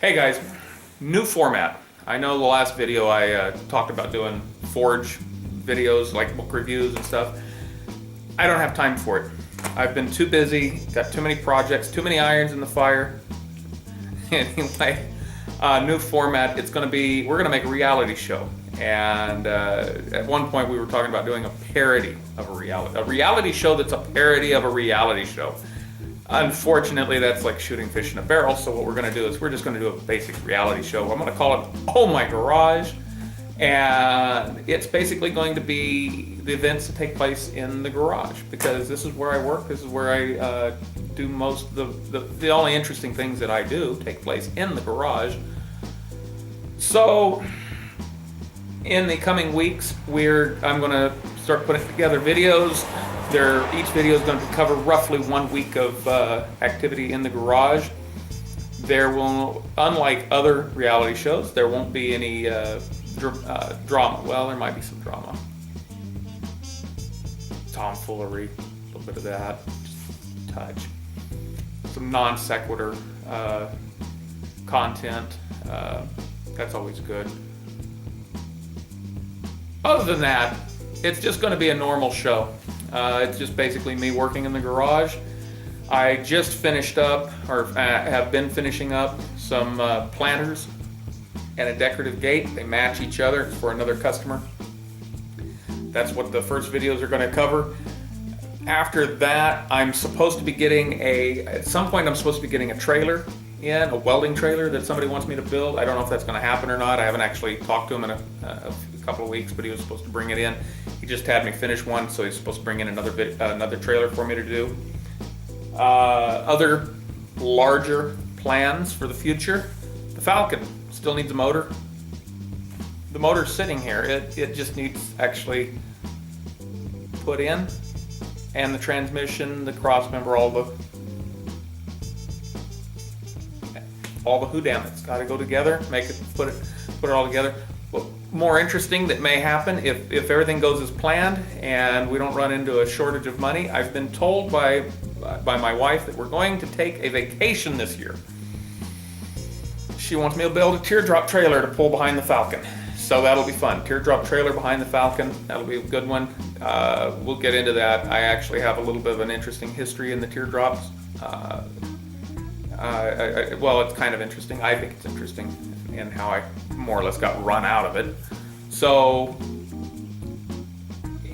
Hey guys, new format. I know the last video I talked about doing Forge videos like book reviews and stuff. I don't have time for it. I've been too busy, got too many projects, too many irons in the fire. Anyway, new format. It's going to be, we're going to make a reality show. And at one point we were talking about doing a parody of a reality show that's a parody of a reality show. Unfortunately, that's like shooting fish in a barrel, so what we're going to do is we're just going to do a basic reality show. I'm going to call it Oh My Garage, and it's basically going to be the events that take place in the garage, because this is where I work, this is where I do most of the only interesting things that I do take place in the garage. So in the coming weeks, I'm going to start putting together videos. Each video is going to cover roughly 1 week of activity in the garage. There will, unlike other reality shows, there won't be any drama. Well, there might be some drama. Tomfoolery, a little bit of that, just a touch. Some non sequitur content. That's always good. Other than that, it's just going to be a normal show. It's just basically me working in the garage. I just finished up, or have been finishing up, some planters and a decorative gate. They match each other for another customer. That's what the first videos are going to cover. After that, I'm supposed to be getting at some point I'm supposed to be getting a trailer in, a welding trailer that somebody wants me to build. I don't know if that's going to happen or not. I haven't actually talked to him in a couple of weeks, but he was supposed to bring it in. He just had me finish one, so he's supposed to bring in another trailer for me to do. Other larger plans for the future. The Falcon still needs a motor. The motor's sitting here. It just needs actually put in, and the transmission, the cross member, all the whodamits got to go together. Put it all together. Well, more interesting that may happen if everything goes as planned and we don't run into a shortage of money. I've been told by my wife that we're going to take a vacation this year. She wants me to build a teardrop trailer to pull behind the Falcon. So that'll be fun. Teardrop trailer behind the Falcon. That'll be a good one. We'll get into that. I actually have a little bit of an interesting history in the teardrops. Well, it's kind of interesting. I think it's interesting in how I more or less got run out of it. So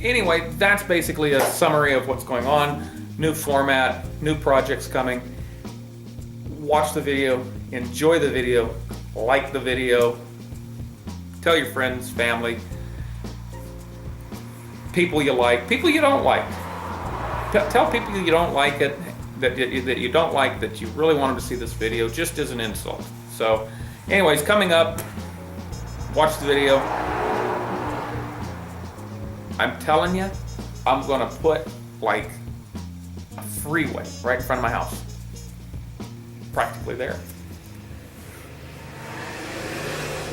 anyway, that's basically a summary of what's going on. New format, new projects coming. Watch the video, enjoy the video, like the video, tell your friends, family, people you like, people you don't like. Tell people you don't like it, that you don't like, that you really want them to see this video, just as an insult. So anyways, coming up, watch the video. I'm telling you, I'm gonna put like a freeway right in front of my house. Practically there.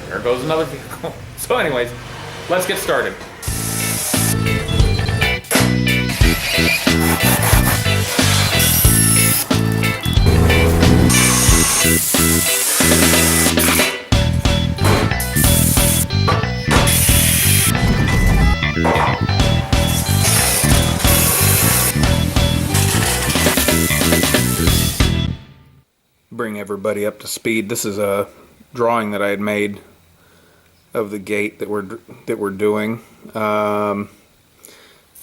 There goes another vehicle. So anyways, let's get started. Bring everybody up to speed. This is a drawing that I had made of the gate that we're doing.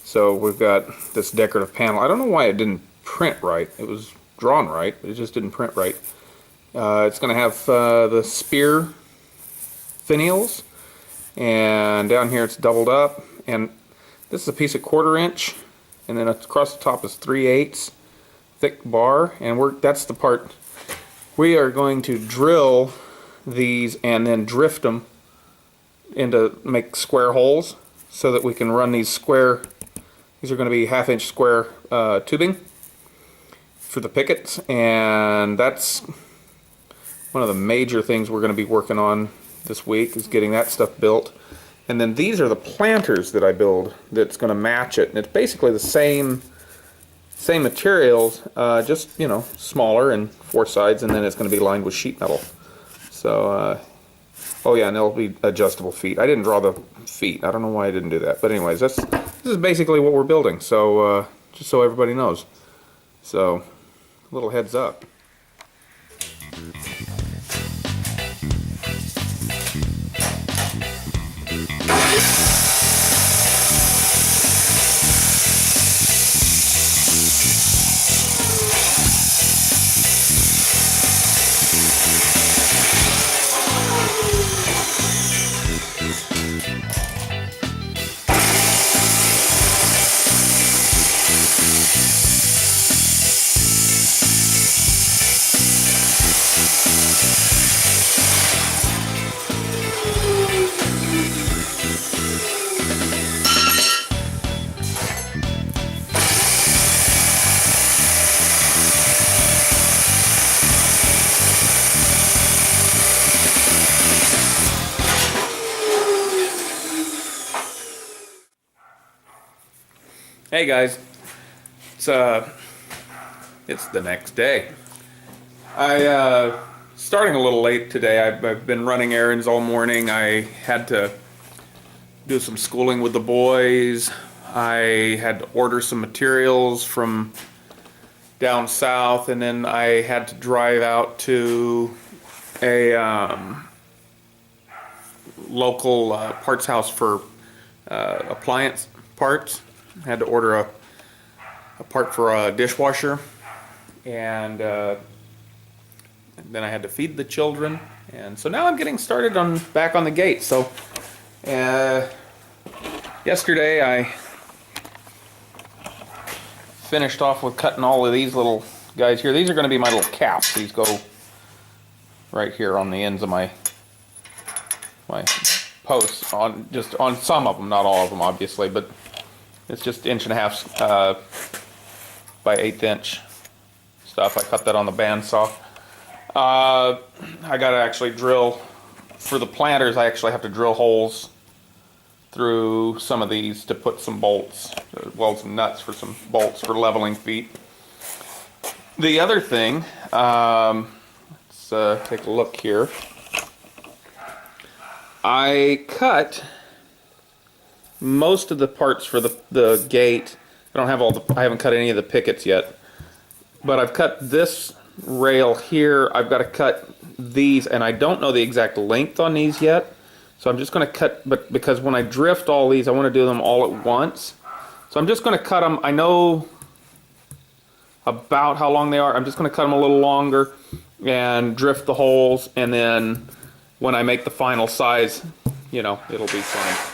So we've got this decorative panel. I don't know why it didn't print right. It was drawn right, but it just didn't print right. It's going to have the spear finials, and down here it's doubled up, and this is a piece of 1/4 inch, and then across the top is 3/8 thick bar, and that's the part we are going to drill these and then drift them make square holes so that we can run these square. These are going to be 1/2 inch square tubing for the pickets, and that's one of the major things we're going to be working on this week, is getting that stuff built. And then these are the planters that I build that's going to match it, and it's basically the same materials, just, you know, smaller and 4 sides, and then it's going to be lined with sheet metal. So, oh yeah, and there'll be adjustable feet. I didn't draw the feet. I don't know why I didn't do that. But anyways, this is basically what we're building. So, just so everybody knows. So, a little heads up. Hey guys, it's the next day. Starting a little late today. I've been running errands all morning. I had to do some schooling with the boys. I had to order some materials from down south, and then I had to drive out to a local parts house for appliance parts. I had to order a part for a dishwasher, and then I had to feed the children, and so now I'm getting started back on the gate. So yesterday I finished off with cutting all of these little guys here. These are going to be my little caps. These go right here on the ends of my posts, just on some of them, not all of them obviously, but it's just 1.5 by 1/8 inch stuff. I cut that on the bandsaw. I gotta actually drill, for the planters I actually have to drill holes through some of these to put some bolts, weld some nuts for some bolts for leveling feet. The other thing, let's take a look here. I cut most of the parts for the gate. I haven't cut any of the pickets yet, but I've cut this rail here. I've got to cut these, and I don't know the exact length on these yet, so I'm just going to cut, but because when I drift all these I want to do them all at once, so I'm just going to cut them. I know about how long they are. I'm just going to cut them a little longer and drift the holes, and then when I make the final size, you know, it'll be fine.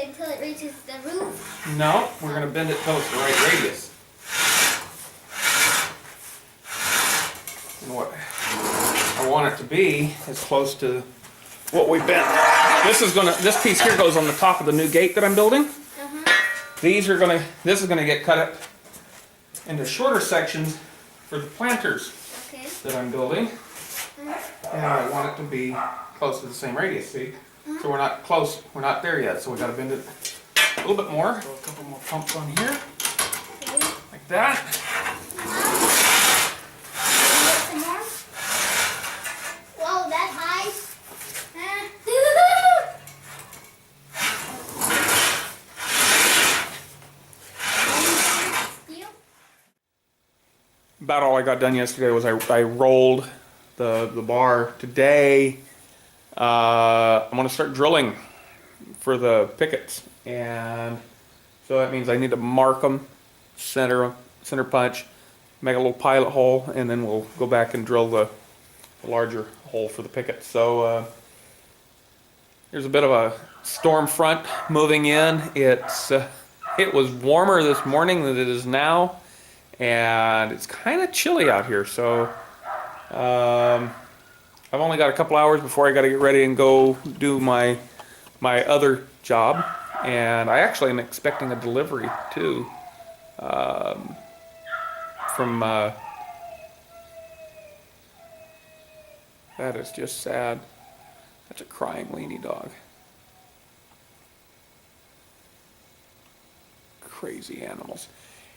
Until it reaches the roof? No, we're going to bend it till it's the right radius. And what I want it to be as close to what we bent. This piece here goes on the top of the new gate that I'm building. This is gonna get cut up into shorter sections for the planters that I'm building. And I want it to be close to the same radius, see? So we're not close, we're not there yet, so we gotta bend it a little bit more. Throw a couple more pumps on here, like that. Some more? Whoa, that high? About all I got done yesterday was I rolled the bar. Today I'm going to start drilling for the pickets, and so that means I need to mark them, center punch, make a little pilot hole, and then we'll go back and drill the larger hole for the pickets. So there's a bit of a storm front moving in. It was warmer this morning than it is now, and it's kind of chilly out here. So I've only got a couple hours before I got to get ready and go do my other job. And I actually am expecting a delivery too, from, that is just sad. That's a crying weenie dog. Crazy animals.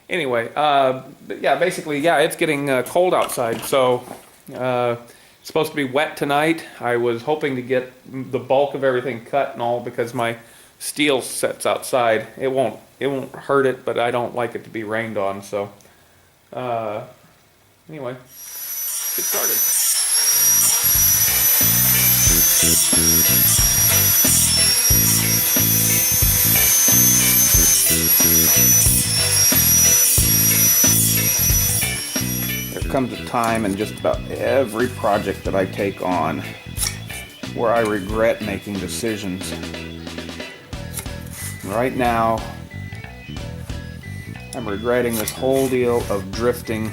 Anyway, but yeah, basically, yeah, it's getting cold outside, so it's supposed to be wet tonight. I was hoping to get the bulk of everything cut and all because my steel sets outside. It won't hurt it, but I don't like it to be rained on. So anyway, get started. There comes a time in just about every project that I take on where I regret making decisions. Right now, I'm regretting this whole deal of drilling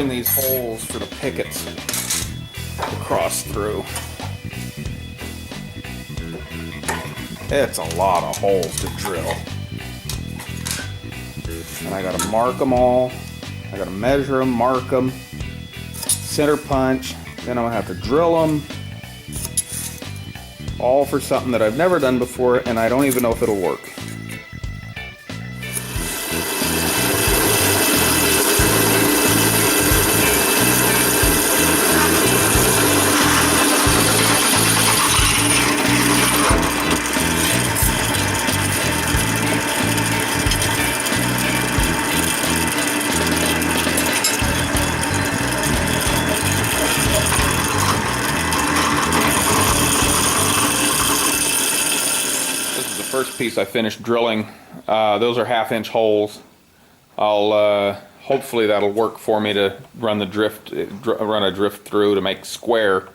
these holes for the pickets to cross through. It's a lot of holes to drill. And I gotta mark them all. I gotta measure them, mark them, center punch, then I'm gonna have to drill them. All for something that I've never done before, and I don't even know if it'll work. First piece I finished drilling. Those are 1/2-inch holes. I'll hopefully that'll work for me to run a drift through to make square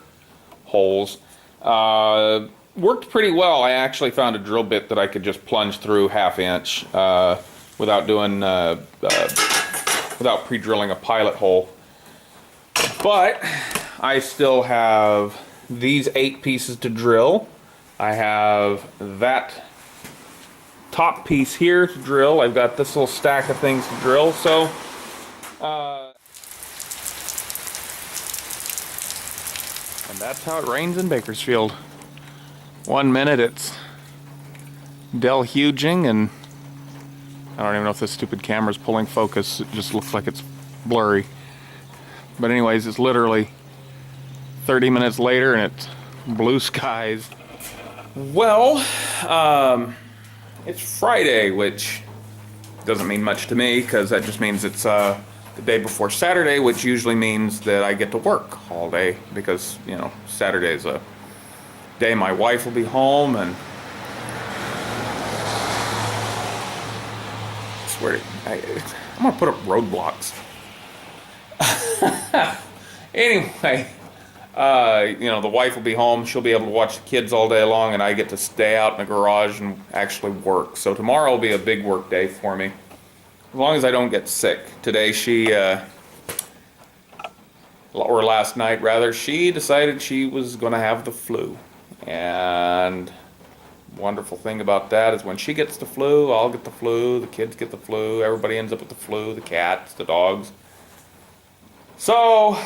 holes. Worked pretty well. I actually found a drill bit that I could just plunge through 1/2-inch without pre-drilling a pilot hole. But I still have these 8 pieces to drill. I have that top piece here to drill. I've got this little stack of things to drill. So and that's how it rains in Bakersfield. 1 minute it's deluging, and I don't even know if this stupid camera's pulling focus. It just looks like it's blurry. But anyways, it's literally 30 minutes later and it's blue skies. Well, it's Friday, which doesn't mean much to me because that just means it's the day before Saturday, which usually means that I get to work all day because, you know, Saturday's a day my wife will be home, and I swear I'm gonna put up roadblocks. Anyway, you know, the wife will be home. She'll be able to watch the kids all day long, and I get to stay out in the garage and actually work. So tomorrow will be a big work day for me, as long as I don't get sick. Today or last night rather, she decided she was going to have the flu. And wonderful thing about that is when she gets the flu, I'll get the flu, the kids get the flu, everybody ends up with the flu, the cats, the dogs. So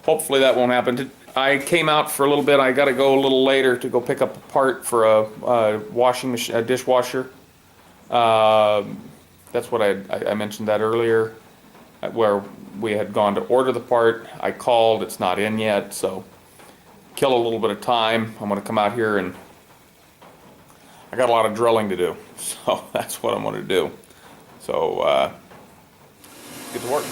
hopefully that won't happen. I came out for a little bit. I got to go a little later to go pick up a part for a washing machine, a dishwasher. That's what I mentioned that earlier, where we had gone to order the part. I called. It's not in yet, so kill a little bit of time. I'm going to come out here, and I got a lot of drilling to do, so that's what I'm going to do. So get to work.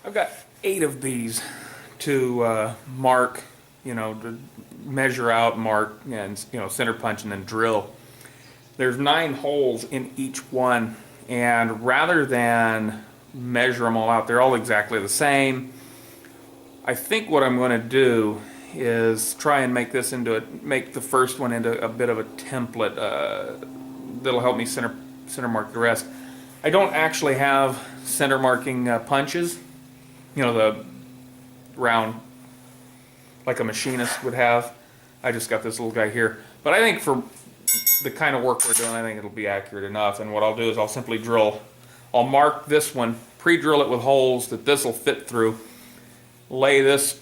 I've got 8 of these to mark, to measure out, mark, and center punch and then drill. There's 9 holes in each one, and rather than measure them all out, they're all exactly the same. I think what I'm going to do is try and make this make the first one into a bit of a template that'll help me center mark the rest. I don't actually have center marking punches, the round like a machinist would have. I just got this little guy here, but I think for the kind of work we're doing, I think it'll be accurate enough. And what I'll do is I'll simply I'll mark this one, pre-drill it with holes that this will fit through, lay this,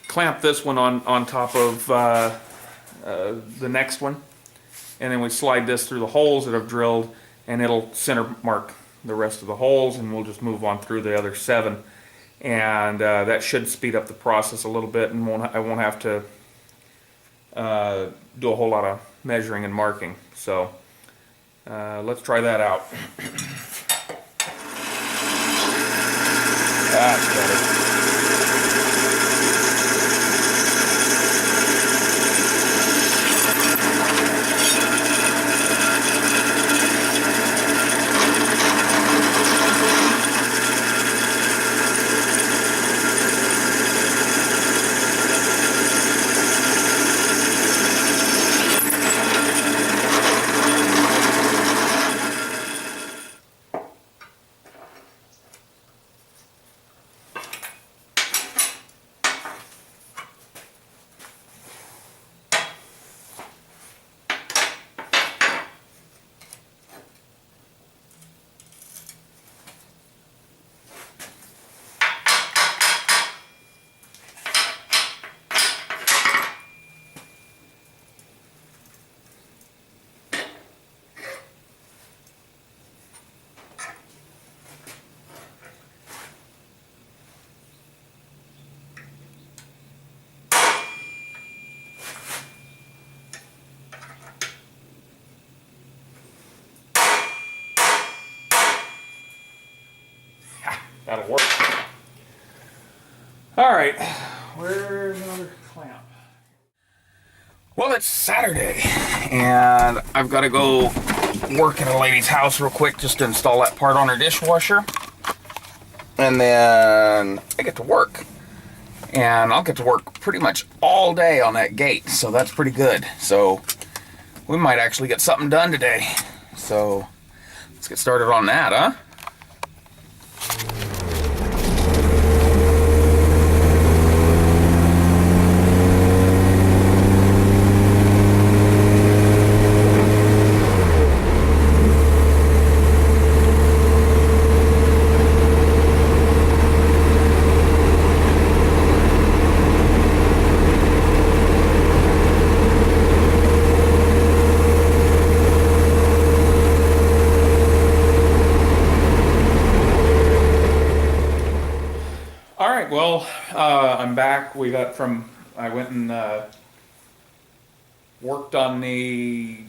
clamp this one on top of the next one, and then we slide this through the holes that I've drilled, and it'll center mark the rest of the holes, and we'll just move on through the other 7. And that should speed up the process a little bit, and I won't have to do a whole lot of measuring and marking. So let's try that out. That's better. That'll work. All right, where's another clamp? Well, it's Saturday, and I've got to go work at a lady's house real quick just to install that part on her dishwasher. And then I get to work. And I'll get to work pretty much all day on that gate, so that's pretty good. So we might actually get something done today. So let's get started on that, huh? Well, I'm back. I went and worked on the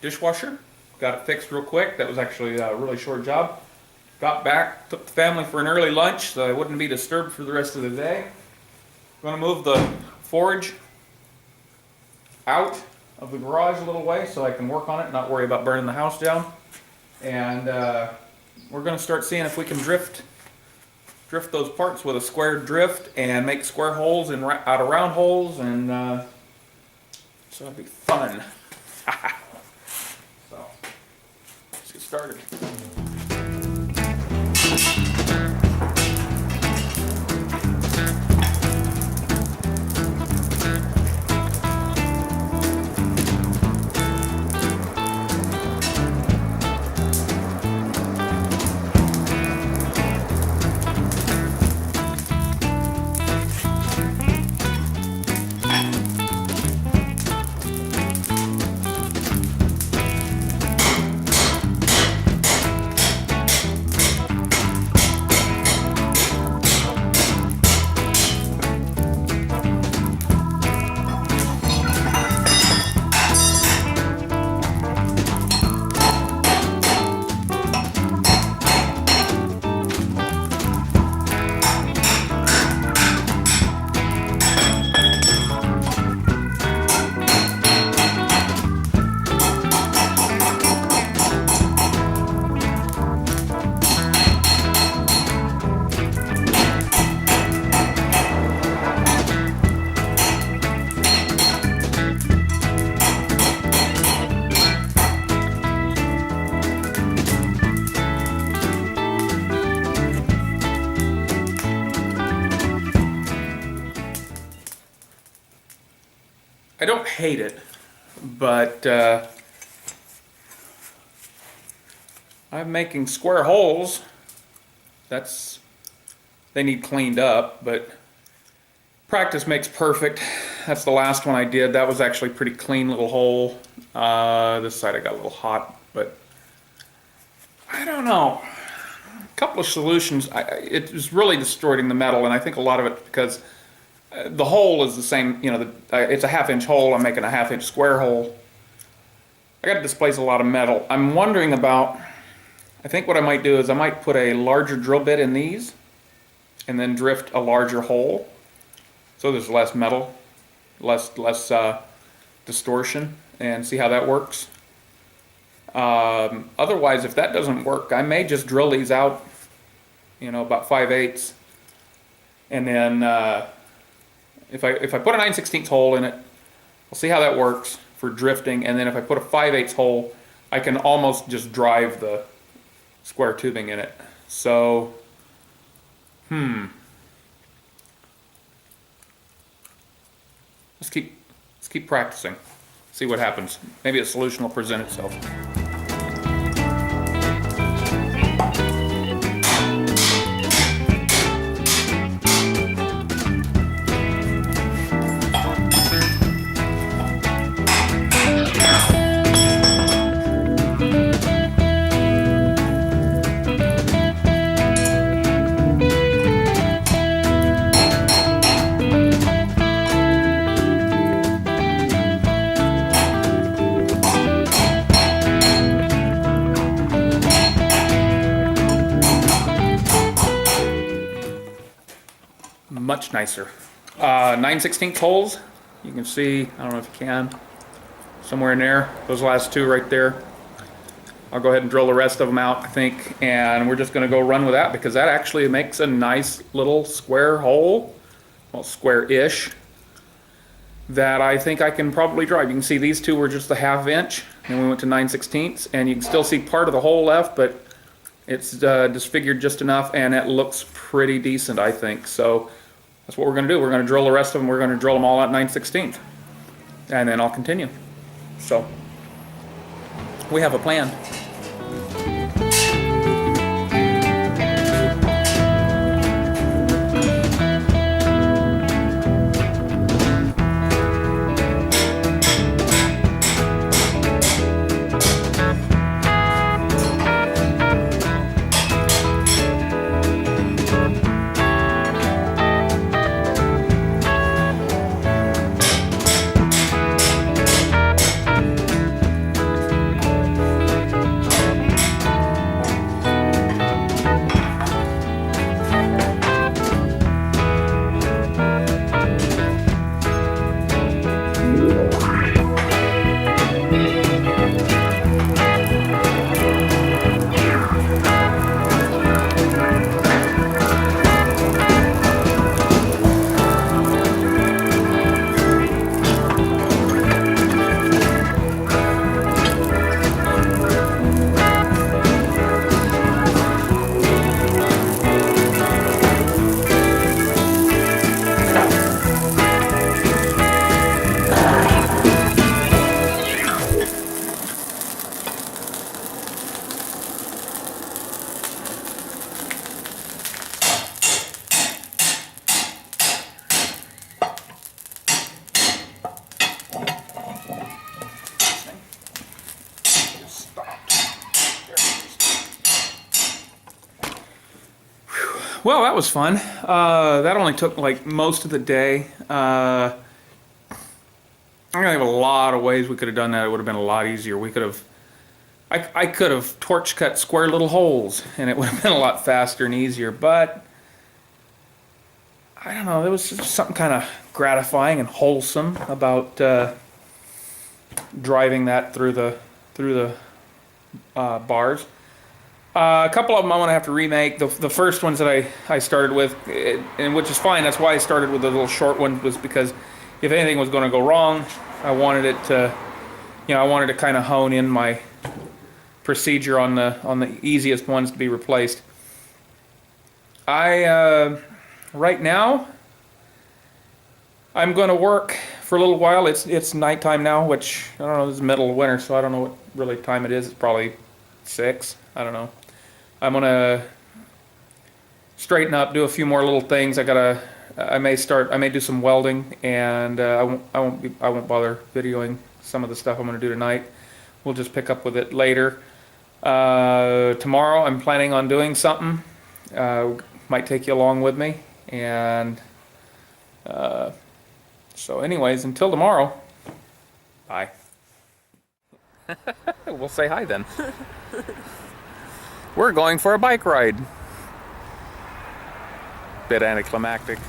dishwasher. Got it fixed real quick. That was actually a really short job. Got back, took the family for an early lunch so I wouldn't be disturbed for the rest of the day. I'm going to move the forge out of the garage a little way so I can work on it and not worry about burning the house down. And we're going to start seeing if we can drift those parts with a square drift and make square holes out of round holes, and so it'll be fun. So let's get started. I don't hate it, but I'm making square holes. They need cleaned up, but practice makes perfect. That's the last one I did. That was actually a pretty clean little hole. This side I got a little hot, but I don't know. A couple of solutions. It was really distorting the metal, and I think a lot of it because the hole is the same. You know, it's a 1/2 inch hole. I'm making a 1/2 inch square hole. I got to displace a lot of metal. I'm wondering about. I think what I might do is I might put a larger drill bit in these, and then drift a larger hole, so there's less metal, less distortion, and see how that works. Otherwise, if that doesn't work, I may just drill these out, you know, about 5/8, and then if I put a 9/16 hole in it, I'll see how that works for drifting, and then if I put a 5/8 hole, I can almost just drive the square tubing in it. So, let's keep practicing. See what happens. Maybe a solution will present itself. Much nicer. 9/16 holes. You can see, I don't know if you can, somewhere in there, those last two right there. I'll go ahead and drill the rest of them out, I think, and we're just going to go run with that because that actually makes a nice little square hole, well, square-ish, that I think I can probably drive. You can see these two were just a 1/2 inch, and we went to 9/16, and you can still see part of the hole left, but it's disfigured just enough, and it looks pretty decent, I think. So that's what we're going to do. We're going to drill the rest of them. We're going to drill them all at 9/16, and then I'll continue. So we have a plan. Well, that was fun. That only took like most of the day. I have a lot of ways we could have done that. It would have been a lot easier. We could have, I could have torch cut square little holes, and it would have been a lot faster and easier. But I don't know. There was just something kind of gratifying and wholesome about driving that through the bars. A couple of them I want to have to remake. The first ones that I started with, and which is fine. That's why I started with the little short one, was because if anything was going to go wrong, I wanted it to, I wanted to kind of hone in my procedure on the easiest ones to be replaced. Right now, I'm going to work for a little while. It's nighttime now, which I don't know. It's the middle of winter, so I don't know what really time it is. It's probably 6. I don't know. I'm gonna straighten up, do a few more little things. I may do some welding, and I won't bother videoing some of the stuff I'm gonna do tonight. We'll just pick up with it later. Tomorrow I'm planning on doing something. Might take you along with me, and so anyways, until tomorrow, bye. We'll say hi then. We're going for a bike ride. Bit anticlimactic.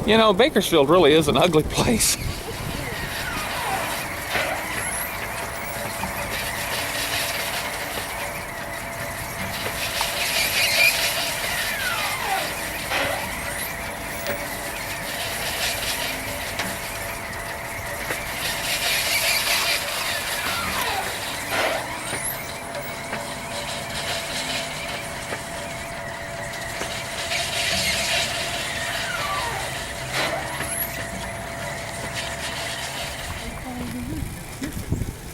You know, Bakersfield really is an ugly place.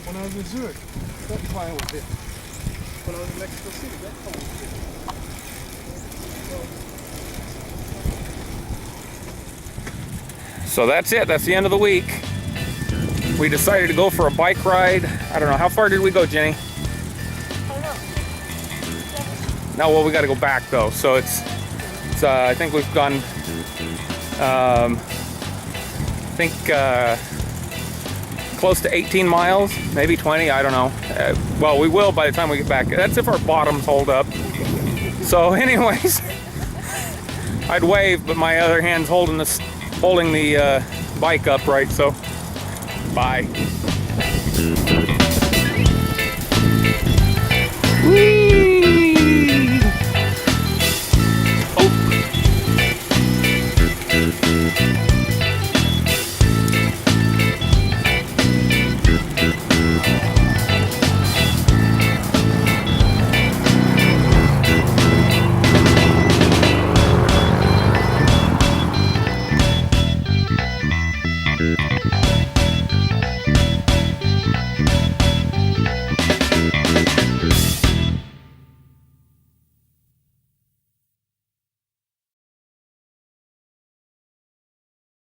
When I was in Zurich, that pile was it. When I was in Mexico City, that pile was it. So that's it. That's the end of the week. We decided to go for a bike ride. I don't know. How far did we go, Jenny? I don't know. No, well, we got to go back though. So it's I think we've gone. I think close to 18 miles, maybe 20. I don't know. Well, we will by the time we get back. That's if our bottoms hold up. So, anyways, I'd wave, but my other hand's holding the bike upright. So, bye. Whee! Oh.